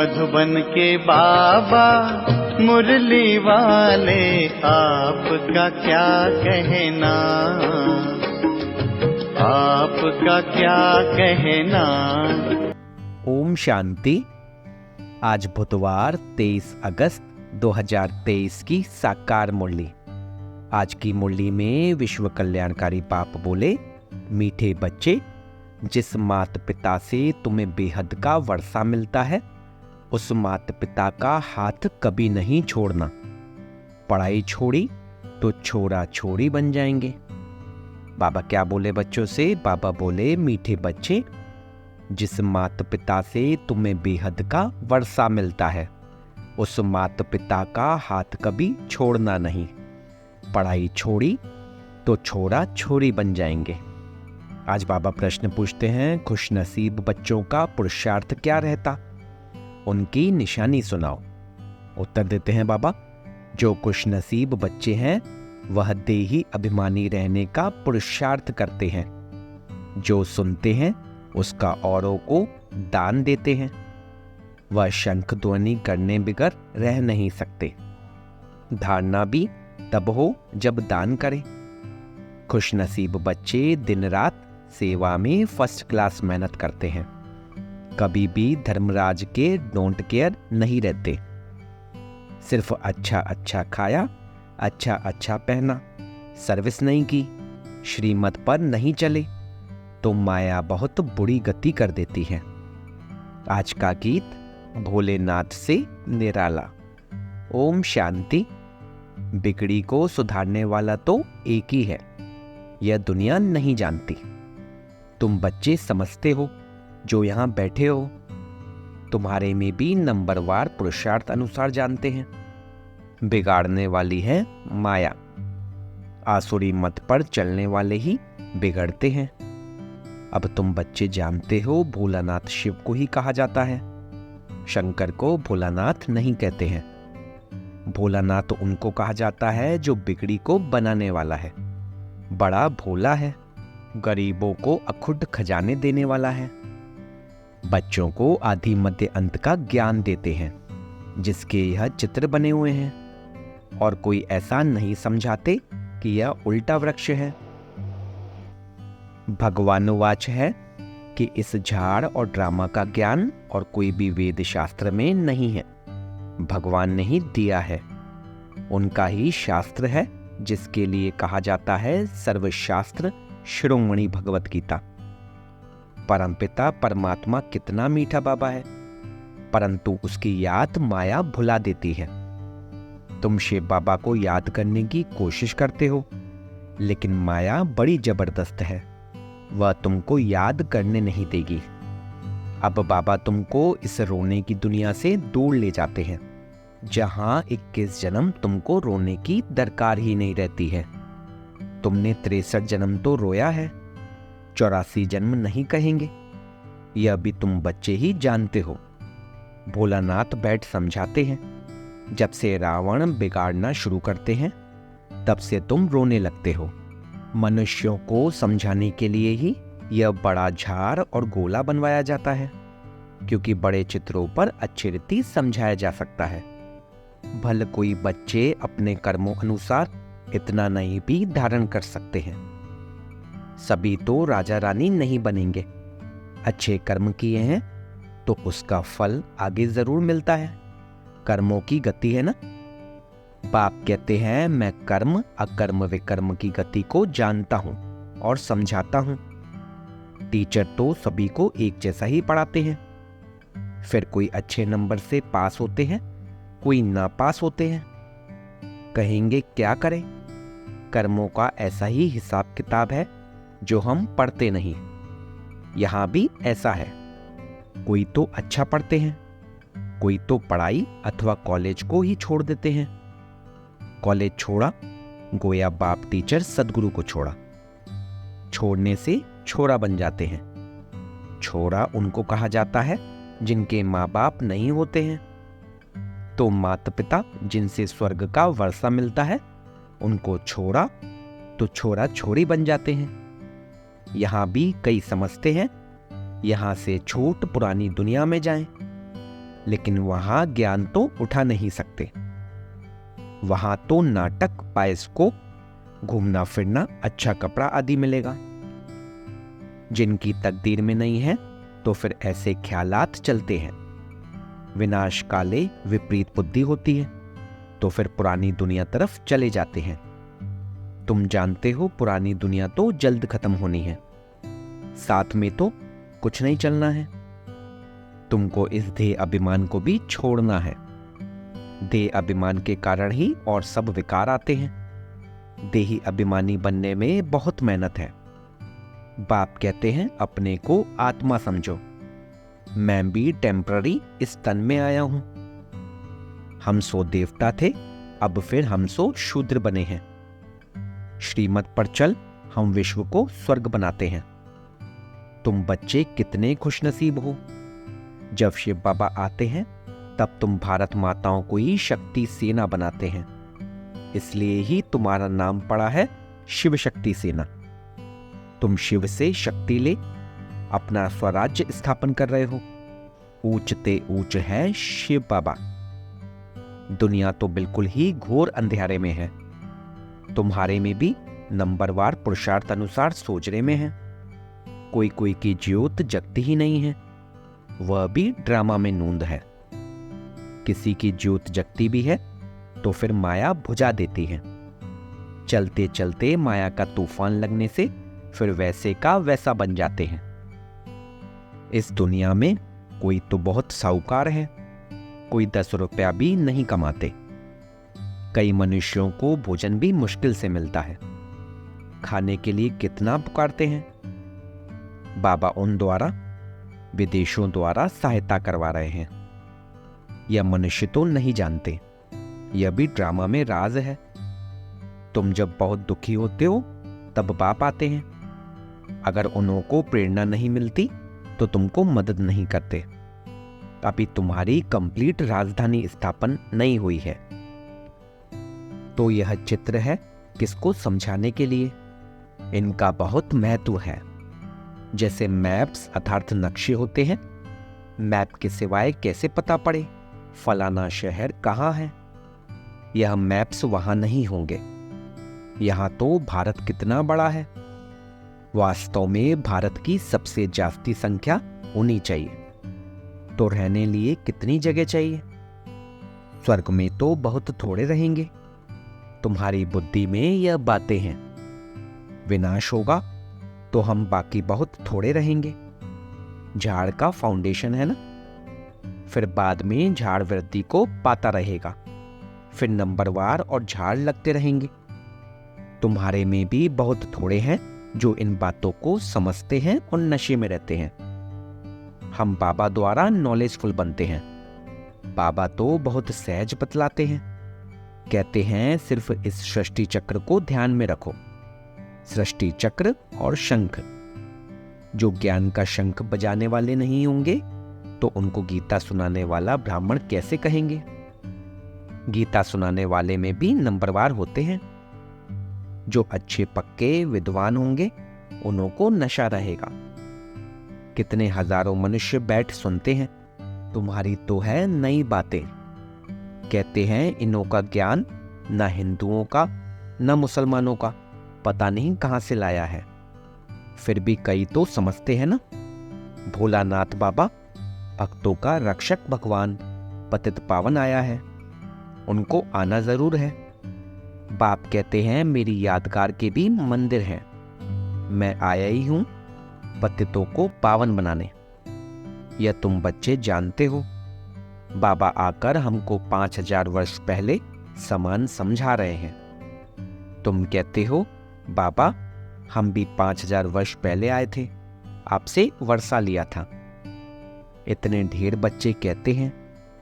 मधुबन के बाबा मुरली वाले, आपका क्या कहना, आपका क्या कहना। ओम शांति। आज बुधवार 23 अगस्त 2023 की साकार मुरली। आज की मुरली में विश्व कल्याणकारी बाप बोले, मीठे बच्चे, जिस माता पिता से तुम्हें बेहद का वर्षा मिलता है, उस माता पिता का हाथ कभी नहीं छोड़ना। पढ़ाई छोड़ी तो छोरा छोरी बन जाएंगे। बाबा क्या बोले बच्चों से? बाबा बोले, मीठे बच्चे, जिस माता पिता से तुम्हें बेहद का वर्षा मिलता है, उस माता पिता का हाथ कभी छोड़ना नहीं। पढ़ाई छोड़ी तो छोरा छोरी बन जाएंगे। आज बाबा प्रश्न पूछते हैं, खुशनसीब बच्चों का पुरुषार्थ क्या रहता, उनकी निशानी सुनाओ। उत्तर देते हैं बाबा, जो खुशनसीब बच्चे हैं वह देही अभिमानी रहने का पुरुषार्थ करते हैं। जो सुनते हैं उसका औरों को दान देते हैं। वह शंख ध्वनि करने बिगर रह नहीं सकते। धारणा भी तब हो जब दान करें। खुशनसीब बच्चे दिन रात सेवा में फर्स्ट क्लास मेहनत करते हैं। कभी भी धर्मराज के डोंट केयर नहीं रहते। सिर्फ अच्छा अच्छा खाया, अच्छा अच्छा पहना, सर्विस नहीं की, श्रीमत पर नहीं चले तो माया बहुत बुरी गति कर देती है। आज का गीत भोलेनाथ से निराला। ओम शांति। बिगड़ी को सुधारने वाला तो एक ही है, यह दुनिया नहीं जानती। तुम बच्चे समझते हो जो यहाँ बैठे हो, तुम्हारे में भी नंबरवार पुरुषार्थ अनुसार जानते हैं। बिगाड़ने वाली है माया। आसुरी मत पर चलने वाले ही बिगड़ते हैं। अब तुम बच्चे जानते हो, भोलानाथ शिव को ही कहा जाता है। शंकर को भोलानाथ नहीं कहते हैं। भोलानाथ उनको कहा जाता है जो बिगड़ी को बनाने वाला है। बड़ा भोला है, गरीबों को अखुड खजाने देने वाला है। बच्चों को आदि मध्य अंत का ज्ञान देते हैं, जिसके यह चित्र बने हुए हैं, और कोई ऐसा नहीं समझाते कि यह उल्टा वृक्ष है। भगवानुवाच है कि इस झाड़ और ड्रामा का ज्ञान और कोई भी वेद शास्त्र में नहीं है। भगवान ने ही दिया है, उनका ही शास्त्र है, जिसके लिए कहा जाता है सर्वशास्त्र शिरोमणि भगवत गीता। परमपिता परमात्मा कितना मीठा बाबा है, परंतु उसकी याद माया भुला देती है। तुम शिव बाबा को याद करने की कोशिश करते हो, लेकिन माया बड़ी जबरदस्त है, वह तुमको याद करने नहीं देगी। अब बाबा तुमको इस रोने की दुनिया से दूर ले जाते हैं, जहां 21 जन्म तुमको रोने की दरकार ही नहीं रहती है। तुमने 63 जन्म तो रोया है, 84 जन्म नहीं कहेंगे। यह भी तुम बच्चे ही जानते हो। भोलानाथ बैठ समझाते हैं, जब से रावण बिगाड़ना शुरू करते हैं, तब से तुम रोने लगते हो। मनुष्यों को समझाने के लिए ही यह बड़ा झाड़ और गोला बनवाया जाता है, क्योंकि बड़े चित्रों पर अच्छी रीति समझाया जा सकता है। भले कोई बच्चे अपने कर्मों अनुसार इतना नहीं भी धारण कर सकते हैं। सभी तो राजा रानी नहीं बनेंगे। अच्छे कर्म किए हैं तो उसका फल आगे जरूर मिलता है। कर्मों की गति है ना। बाप कहते हैं, मैं कर्म अकर्म विकर्म की गति को जानता हूं और समझाता हूं। टीचर तो सभी को एक जैसा ही पढ़ाते हैं। फिर कोई अच्छे नंबर से पास होते हैं, कोई ना पास होते हैं। कहेंगे क्या करें? कर्मों का ऐसा ही हिसाब किताब है जो हम पढ़ते नहीं। यहां भी ऐसा है। कोई तो अच्छा पढ़ते हैं, कोई तो पढ़ाई अथवा कॉलेज को ही छोड़ देते हैं। कॉलेज छोड़ा, गोया बाप टीचर सदगुरु को छोड़ा। छोड़ने से छोरा बन जाते हैं। छोरा उनको कहा जाता है जिनके माँ बाप नहीं होते हैं। तो माता पिता जिनसे स्वर्ग का वर्षा मिलता है, उनको छोड़ा तो छोरा छोरी बन जाते हैं। यहां भी कई समझते हैं यहां से छूट पुरानी दुनिया में जाएं। लेकिन वहां ज्ञान तो उठा नहीं सकते। वहां तो नाटक, बायोस्कोप, घूमना फिरना, अच्छा कपड़ा आदि मिलेगा। जिनकी तकदीर में नहीं है तो फिर ऐसे ख्यालात चलते हैं। विनाश काले विपरीत बुद्धि होती है तो फिर पुरानी दुनिया तरफ चले जाते हैं। तुम जानते हो पुरानी दुनिया तो जल्द खत्म होनी है, साथ में तो कुछ नहीं चलना है। तुमको इस देह अभिमान को भी छोड़ना है। देह अभिमान के कारण ही और सब विकार आते हैं। देही अभिमानी बनने में बहुत मेहनत है। बाप कहते हैं अपने को आत्मा समझो। मैं भी टेम्पररी इस तन में आया हूं। हम सो देवता थे, अब फिर हम सो शूद्र बने हैं। श्रीमत पर चल हम विश्व को स्वर्ग बनाते हैं। तुम बच्चे कितने खुशनसीब हो। जब शिव बाबा आते हैं तब तुम भारत माताओं को ही शक्ति सेना बनाते हैं। इसलिए ही तुम्हारा नाम पड़ा है शिव शक्ति सेना। तुम शिव से शक्ति ले अपना स्वराज्य स्थापन कर रहे हो। ऊंचते ऊंच है शिव बाबा। दुनिया तो बिल्कुल ही घोर अंधेरे में है। तुम्हारे में भी नंबरवार पुरुषार्थ अनुसार सोचने में है। कोई कोई की ज्योत जगती ही नहीं है, वह भी ड्रामा में नूंद है। किसी की ज्योत जगती भी है तो फिर माया बुझा देती है। चलते चलते माया का तूफान लगने से फिर वैसे का वैसा बन जाते हैं। इस दुनिया में कोई तो बहुत साहूकार है, कोई 10 रुपया भी नहीं कमाते। कई मनुष्यों को भोजन भी मुश्किल से मिलता है। खाने के लिए कितना पुकारते हैं। बाबा उन द्वारा विदेशों द्वारा सहायता करवा रहे हैं। यह मनुष्य तो नहीं जानते, यह भी ड्रामा में राज है। तुम जब बहुत दुखी होते हो तब बाप आते हैं। अगर उन्हों को प्रेरणा नहीं मिलती तो तुमको मदद नहीं करते। अभी तुम्हारी कंप्लीट राजधानी स्थापन नहीं हुई है। तो यह चित्र है किसको समझाने के लिए। इनका बहुत महत्व है। जैसे मैप्स अर्थात नक्शे होते हैं, मैप के सिवाय कैसे पता पड़े फलाना शहर कहाँ है। यह मैप्स वहां नहीं होंगे। यहां तो भारत कितना बड़ा है। वास्तव में भारत की सबसे जास्ती संख्या होनी चाहिए। तो रहने लिए कितनी जगह चाहिए। स्वर्ग में तो बहुत थोड़े रहेंगे। तुम्हारी बुद्धि में यह बातें हैं। विनाश होगा तो हम बाकी बहुत थोड़े रहेंगे। झाड़ का फाउंडेशन है ना, फिर बाद में झाड़ वृद्धि को पाता रहेगा, फिर नंबरवार और झाड़ लगते रहेंगे। तुम्हारे में भी बहुत थोड़े हैं जो इन बातों को समझते हैं और नशे में रहते हैं। हम बाबा द्वारा नॉलेजफुल बनते हैं। बाबा तो बहुत सहज बतलाते हैं। कहते हैं सिर्फ इस सृष्टि चक्र को ध्यान में रखो। सृष्टि चक्र और शंख। जो ज्ञान का शंख बजाने वाले नहीं होंगे तो उनको गीता सुनाने वाला ब्राह्मण कैसे कहेंगे। गीता सुनाने वाले में भी नंबरवार होते हैं। जो अच्छे पक्के विद्वान होंगे उन्हों को नशा रहेगा। कितने हजारों मनुष्य बैठ सुनते हैं। तुम्हारी तो है नई बातें। कहते हैं इन्हों का ज्ञान न हिंदुओं का न मुसलमानों का पता नहीं कहां से लाया है। फिर भी कई तो समझते हैं ना। भोलानाथ बाबा भक्तों का रक्षक भगवान पतित पावन आया है, उनको आना जरूर है। बाप कहते हैं मेरी यादगार के भी मंदिर हैं। मैं आया ही हूं पतितों को पावन बनाने। यह तुम बच्चे जानते हो। बाबा आकर हमको 5000 वर्ष पहले समान समझा रहे हैं। तुम कहते हो बाबा हम भी 5000 वर्ष पहले आए थे, आपसे वर्षा लिया था। इतने ढेर बच्चे कहते हैं,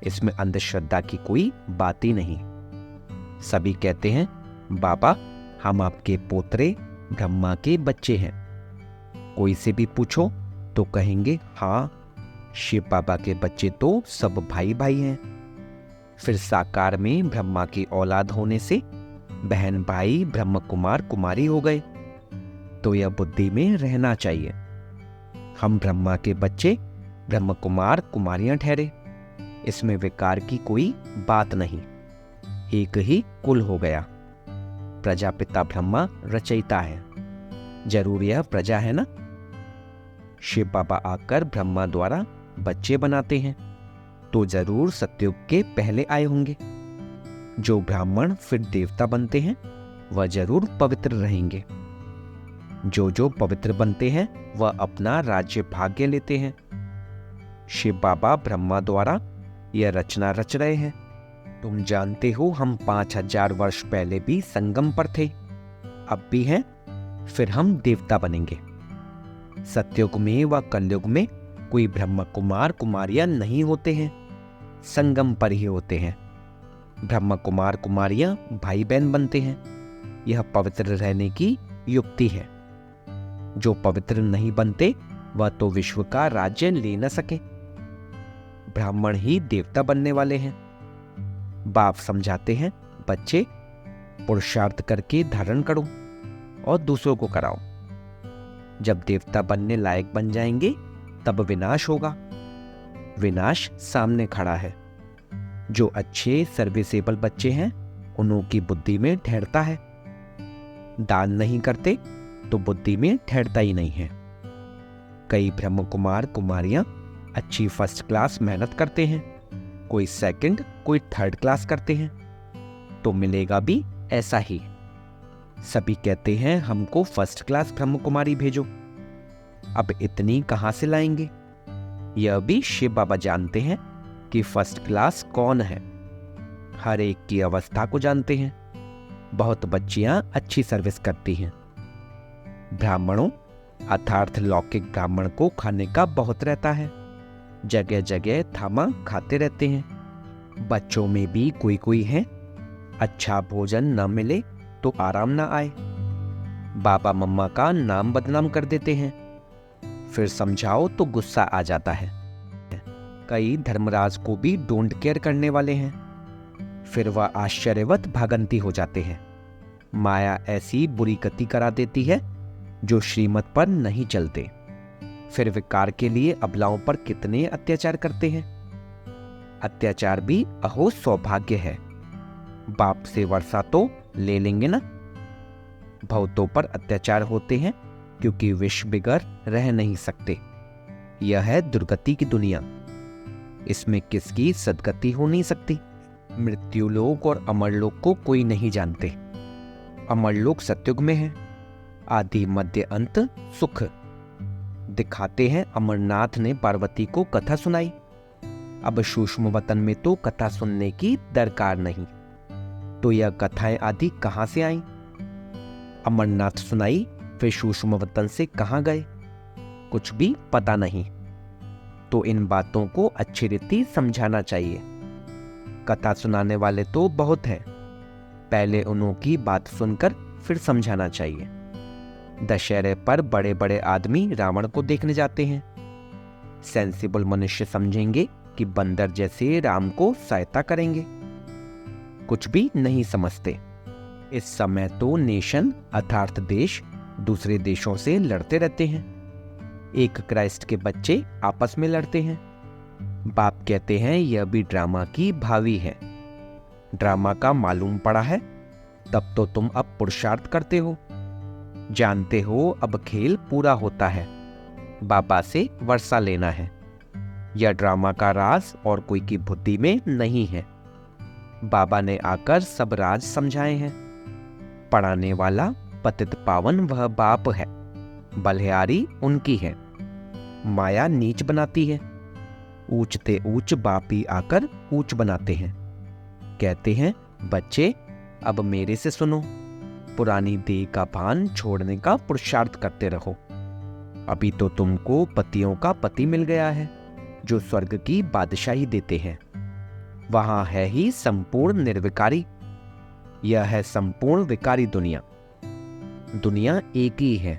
इसमें अंधश्रद्धा की कोई बात ही नहीं। सभी कहते हैं बाबा हम आपके पोतरे ब्रह्मा के बच्चे हैं। कोई से भी पूछो तो कहेंगे हाँ शिव बाबा के बच्चे तो सब भाई भाई हैं। फिर साकार में ब्रह्मा की औलाद होने से बहन भाई ब्रह्म कुमार कुमारी हो गए। तो यह बुद्धि में रहना चाहिए। हम ब्रह्मा के बच्चे ब्रह्म कुमार कुमारियां ठहरे। इसमें विकार की कोई बात नहीं, एक ही कुल हो गया। प्रजापिता ब्रह्मा रचयिता है, जरूर यह प्रजा है ना। शिव बाबा आकर ब्रह्मा द्वारा बच्चे बनाते हैं तो जरूर सतयुग के पहले आए होंगे। जो ब्राह्मण फिर देवता बनते हैं वह जरूर पवित्र रहेंगे। जो पवित्र बनते हैं वह अपना राज्य भाग्य लेते हैं। शिव बाबा ब्रह्मा द्वारा यह रचना रच रहे हैं। तुम जानते हो हम 5000 वर्ष पहले भी संगम पर थे, अब भी हैं, फिर हम देवता बनेंगे। सतयुग में व कलयुग में कोई ब्रह्म कुमार कुमारियां नहीं होते हैं, संगम पर ही होते हैं। ब्रह्म कुमार कुमारियां भाई बहन बनते हैं। यह पवित्र रहने की युक्ति है। जो पवित्र नहीं बनते वह तो विश्व का राज्य ले न सके। ब्राह्मण ही देवता बनने वाले हैं। बाप समझाते हैं, बच्चे पुरुषार्थ करके धारण करो और दूसरों को कराओ। जब देवता बनने लायक बन जाएंगे तब विनाश होगा। विनाश सामने खड़ा है। जो अच्छे सर्विसेबल बच्चे हैं उन्हों की बुद्धि में ठहरता है। दान नहीं करते तो बुद्धि में ठहरता ही नहीं है। कई ब्रह्म कुमार कुमारियां अच्छी फर्स्ट क्लास मेहनत करते हैं, कोई सेकंड कोई थर्ड क्लास करते हैं, तो मिलेगा भी ऐसा ही। सभी कहते हैं हमको फर्स्ट क्लास ब्रह्म कुमारी भेजो। अब इतनी कहां से लाएंगे? यह भी शिव बाबा जानते हैं कि फर्स्ट क्लास कौन है। हर एक की अवस्था को जानते हैं। बहुत बच्चियां अच्छी सर्विस करती हैं। ब्राह्मणों अर्थात लौकिक ब्राह्मण को खाने का बहुत रहता है, जगह जगह थामा खाते रहते हैं। बच्चों में भी कोई कोई है, अच्छा भोजन न मिले तो आराम न आए, बाबा मम्मा का नाम बदनाम कर देते हैं। फिर समझाओ तो गुस्सा आ जाता है। कई धर्मराज को भी डोंट केयर करने वाले हैं, फिर वह आश्चर्यवत भागंती हो जाते हैं। माया ऐसी बुरी गति करा देती है जो श्रीमत पर नहीं चलते। फिर विकार के लिए अबलाओं पर कितने अत्याचार करते हैं। अत्याचार भी अहो सौभाग्य है। बाप से वर्षा तो ले लेंगे ना। भौतों पर अत्याचार होते हैं क्योंकि विष बिगर रह नहीं सकते। यह है दुर्गति की दुनिया। इसमें किसकी सदगति हो नहीं सकती। मृत्युलोक और अमरलोक को कोई नहीं जानते। अमरलोक सतयुग में है। आदि मध्य अंत सुख दिखाते हैं। अमरनाथ ने पार्वती को कथा सुनाई। अब सूक्ष्म वतन में तो कथा सुनने की दरकार नहीं, तो यह कथाएं आदि कहां से आईं? अमरनाथ सुनाई, फिर सूक्ष्म वतन से कहां गए? कुछ भी पता नहीं। तो इन बातों को अच्छी रीति समझाना चाहिए। कथा सुनाने वाले तो बहुत हैं, पहले उन्हों की बात सुनकर फिर समझाना चाहिए। दशहरे पर बड़े बड़े आदमी रावण को देखने जाते हैं। सेंसिबल मनुष्य समझेंगे कि बंदर जैसे राम को सहायता करेंगे। कुछ भी नहीं समझते। इस समय तो नेशन अर्थात देश दूसरे देशों से लड़ते रहते हैं। एक क्राइस्ट के बच्चे आपस में लड़ते हैं। बाप कहते हैं यह भी ड्रामा की भावी है। ड्रामा का मालूम पड़ा है तब तो तुम अब पुरुषार्थ करते हो। जानते हो अब खेल पूरा होता है, बाबा से वर्षा लेना है। यह ड्रामा का राज और कोई की बुद्धि में नहीं है। बाबा ने आकर सब राज समझाए हैं। पढ़ाने वाला पतित पावन वह बाप है, बलिहारी उनकी है। माया नीच बनाती है, ऊंचते ऊंच बाप ही आकर ऊंच बनाते हैं। कहते हैं बच्चे अब मेरे से सुनो, पुरानी देह का भान छोड़ने का पुरुषार्थ करते रहो। अभी तो तुमको पतियों का पति मिल गया है जो स्वर्ग की बादशाही देते हैं। वहां है ही संपूर्ण निर्विकारी। यह है संपूर्ण विकारी दुनिया। दुनिया एक ही है।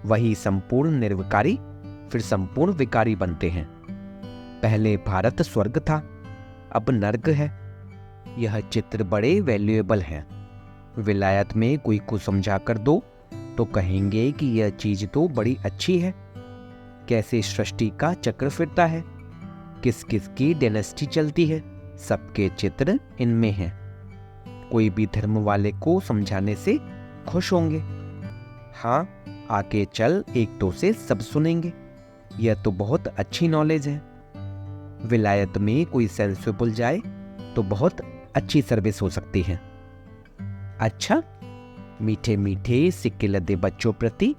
वही संपूर्ण निर्विकारी फिर संपूर्ण विकारी बनते हैं। पहले भारत स्वर्ग था, अब नर्क है। यह चित्र बड़े वैल्यूएबल हैं। विलायत में कोई को समझा कर दो तो कहेंगे कि यह चीज तो बड़ी अच्छी है। कैसे सृष्टि का चक्र फिरता है। किस किस की डायनेस्टी चलती है, सबके चित्र इनमें हैं। कोई भी धर्म वाले को समझाने से खुश होंगे। हाँ, आके चल, एक दो से सब सुनेंगे। यह तो बहुत अच्छी नॉलेज है। विलायत में कोई सेंसिबल जाए तो बहुत अच्छी सर्विस हो सकती है। अच्छा, मीठे मीठे सिक्के लदे बच्चों प्रति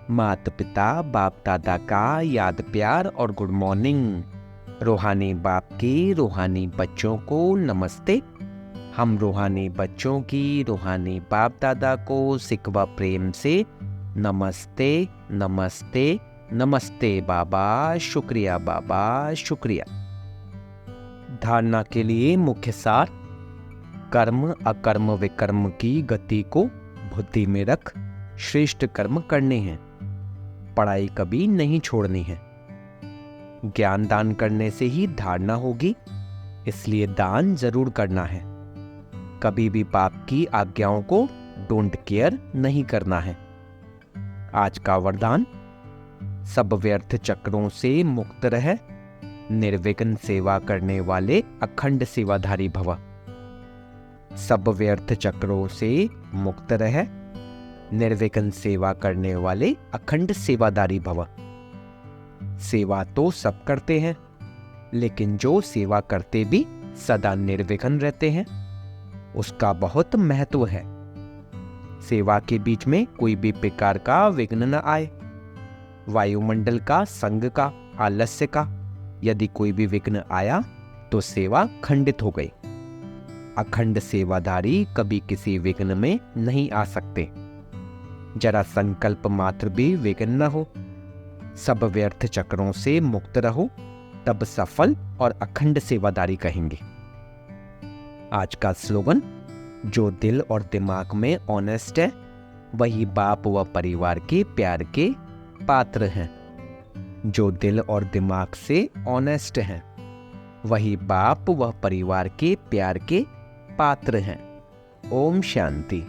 माता पिता बाप दादा का याद प्यार और गुड मॉर्निंग। रूहानी बाप के रूहानी बच्चों को नमस्ते। हम रूहानी बच्चों की रूहानी बाप दादा को सिकवा प्रेम से नमस्ते नमस्ते नमस्ते बाबा, शुक्रिया बाबा, शुक्रिया। धारणा के लिए मुख्य सार: कर्म अकर्म विकर्म की गति को बुद्धि में रख श्रेष्ठ कर्म करने हैं। पढ़ाई कभी नहीं छोड़नी है। ज्ञान दान करने से ही धारणा होगी, इसलिए दान जरूर करना है। कभी भी पाप की आज्ञाओं को डोंट केयर नहीं करना है। आज का वरदान: सब व्यर्थ चक्रों से मुक्त रह, निर्विघ्न सेवा करने वाले अखंड सेवाधारी भव। सब व्यर्थ चक्रों से मुक्त रह, निर्विघ्न सेवा करने वाले अखंड सेवाधारी भव। सेवा तो सब करते हैं, लेकिन जो सेवा करते भी सदा निर्विघ्न रहते हैं, उसका बहुत महत्व है। सेवा के बीच में कोई भी प्रकार का विघ्न न आए। वायुमंडल का, संग का, आलस्य का यदि कोई भी विघ्न आया तो सेवा खंडित हो गई। अखंड सेवाधारी कभी किसी विघ्न में नहीं आ सकते। जरा संकल्प मात्र भी विघ्न न हो। सब व्यर्थ चक्रों से मुक्त रहो, तब सफल और अखंड सेवादारी कहेंगे। आज का स्लोगन: जो दिल और दिमाग में ऑनेस्ट है, वही बाप व परिवार के प्यार के पात्र हैं। जो दिल और दिमाग से ऑनेस्ट हैं, वही बाप व परिवार के प्यार के पात्र हैं। ओम शांति।